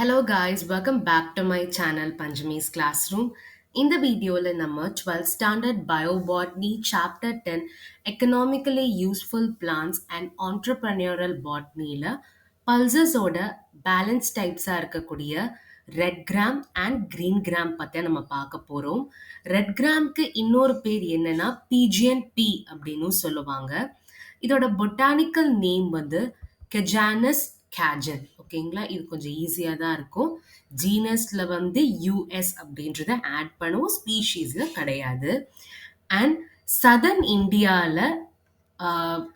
Hello guys, welcome back to my channel Panjami's Classroom. இந்த வீடியோல நம்ம 12th Standard Biobotany Chapter 10 Economically Useful Plants and Entrepreneurial Botanyல pulsesஓட balance டைப்ஸா இருக்கக்கூடிய red gram and green gram பத்தி நம்ம பார்க்க போறோம். ரெட் கிராம்க்கு இன்னொரு பேர் என்னன்னா பிஜியன் பி அப்படின்னு சொல்லுவாங்க. இதோட பொட்டானிக்கல் நேம் வந்து கெஜானஸ் கேஜன். ஓகேங்களா, இது கொஞ்சம் ஈஸியாக தான் இருக்கும். ஜீனஸ்ல வந்து யூஎஸ் அப்படின்றத ஆட் பண்ணுவோம், ஸ்பீஷீஸ்ல கிடையாது. அண்ட் சதர்ன் இந்தியாவில்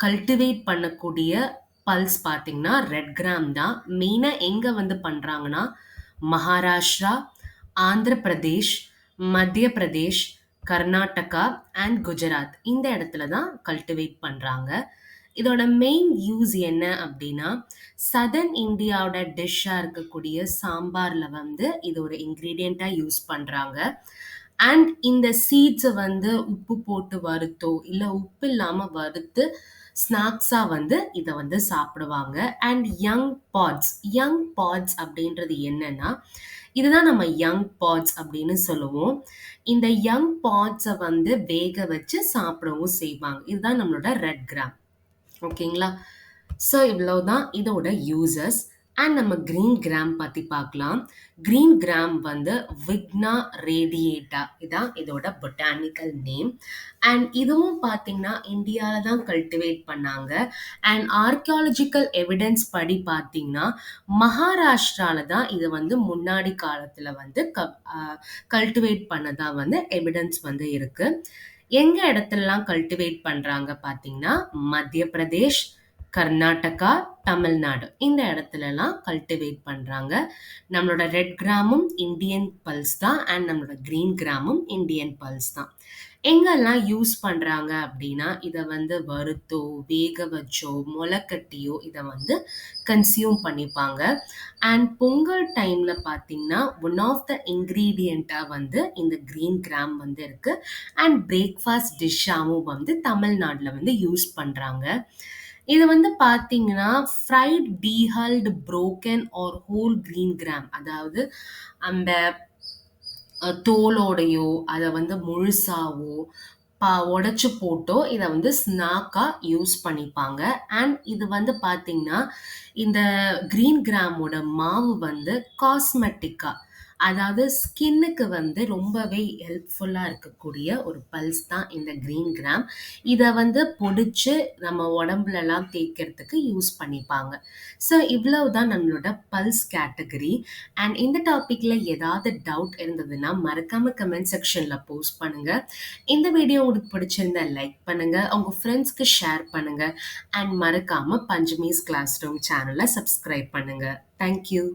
கல்டிவேட் பண்ணக்கூடிய பல்ஸ் பார்த்தீங்கன்னா ரெட் கிராம் தான். மெயினாக எங்கே வந்து பண்ணுறாங்கன்னா மகாராஷ்டிரா, ஆந்திர பிரதேஷ், மத்திய பிரதேஷ், கர்நாடகா அண்ட் குஜராத் இந்த இடத்துல தான் கல்டிவேட் பண்ணுறாங்க. இதோட மெயின் யூஸ் என்ன அப்படின்னா சதர்ன் இந்தியாவோட டிஷ்ஷாக இருக்கக்கூடிய சாம்பாரில் வந்து இது ஒரு இன்க்ரீடியண்ட்டாக யூஸ் பண்ணுறாங்க. அண்ட் இந்த சீட்ஸை வந்து உப்பு போட்டு வறுத்தோ இல்லை உப்பு இல்லாமல் வறுத்து ஸ்நாக்ஸாக வந்து இதை வந்து சாப்பிடுவாங்க. அண்ட் யங் பாட்ஸ் அப்படின்றது என்னன்னா இதுதான் நம்ம யங் பாட்ஸ் அப்படின்னு சொல்லுவோம். இந்த யங் பாட்ஸை வந்து வேக வச்சு சாப்பிடவும் செய்வாங்க. இதுதான் நம்மளோட ரெட் கிராம். ஓகேங்களா, ஸோ இவ்வளோதான் இதோட யூசஸ். அண்ட் நம்ம கிரீன் கிராம் பற்றி பார்க்கலாம். கிரீன் கிராம் வந்து விக்னா ரேடியேட்டா இதான் இதோட பொட்டானிக்கல் நேம். அண்ட் இதுவும் பார்த்தீங்கன்னா இந்தியாவில் தான் கல்டிவேட் பண்ணாங்க. அண்ட் ஆர்கியாலஜிக்கல் எவிடன்ஸ் படி பார்த்தீங்கன்னா மகாராஷ்டிராவில் தான் இது வந்து முன்னாடி காலத்தில் வந்து கல்டிவேட் பண்ணதா வந்து எவிடன்ஸ் வந்து இருக்கு. எங்க இடத்துலலாம் கல்டிவேட் பண்றாங்க பார்த்தீங்கன்னா மத்திய பிரதேஷ், கர்நாடகா, தமிழ்நாடு இந்த இடத்துலலாம் கல்டிவேட் பண்றாங்க. நம்மளோட ரெட் கிராமும் இந்தியன் பல்ஸ் தான் அண்ட் நம்மளோட கிரீன் கிராமும் இந்தியன் பல்ஸ் தான். எங்கெல்லாம் யூஸ் பண்றாங்க அப்படின்னா இதை வந்து வறுத்தோ வேக வச்சோ முளைக்கட்டியோ இதை வந்து கன்சியூம் பண்ணிப்பாங்க. அண்ட் பொங்கல் டைம்ல பார்த்தீங்கன்னா ஒன் ஆஃப் த இன்க்ரீடியண்ட்டாக வந்து இந்த கிரீன் கிராம் வந்து இருக்கு. அண்ட் பிரேக்ஃபாஸ்ட் டிஷ்ஷாகவும் வந்து தமிழ்நாட்டில் வந்து யூஸ் பண்றாங்க. இது வந்து பார்த்தீங்கன்னா fried dehulled broken or whole green gram, அதாவது அந்த தோலோடையோ அதை வந்து முழுசாவோ உடைச்சு போட்டோ இதை வந்து ஸ்நாக்காக யூஸ் பண்ணிப்பாங்க. அண்ட் இது வந்து பார்த்தீங்கன்னா இந்த கிரீன் கிராமோட மாவு வந்து காஸ்மெட்டிக்காக, அதாவது ஸ்கின்னுக்கு வந்து ரொம்பவே ஹெல்ப்ஃபுல்லாக இருக்கக்கூடிய ஒரு பல்ஸ் தான் இந்த கிரீன் கிராம். இதை வந்து பொடிச்சு நம்ம உடம்புலலாம் தேய்க்கிறதுக்கு யூஸ் பண்ணிப்பாங்க. ஸோ இவ்வளவு தான் நம்மளோட பல்ஸ் கேட்டகரி. அண்ட் இந்த டாப்பிக்கில் ஏதாவது டவுட் இருந்ததுன்னா மறக்காமல் கமெண்ட் செக்ஷனில் போஸ்ட் பண்ணுங்கள். இந்த வீடியோ உங்களுக்கு பிடிச்சிருந்தா லைக் பண்ணுங்கள், உங்கள் ஃப்ரெண்ட்ஸ்க்கு ஷேர் பண்ணுங்கள். அண்ட் மறக்காமல் பஞ்சமீஸ் கிளாஸ் ரூம் சேனலை சப்ஸ்கிரைப் பண்ணுங்கள். தேங்க்யூ.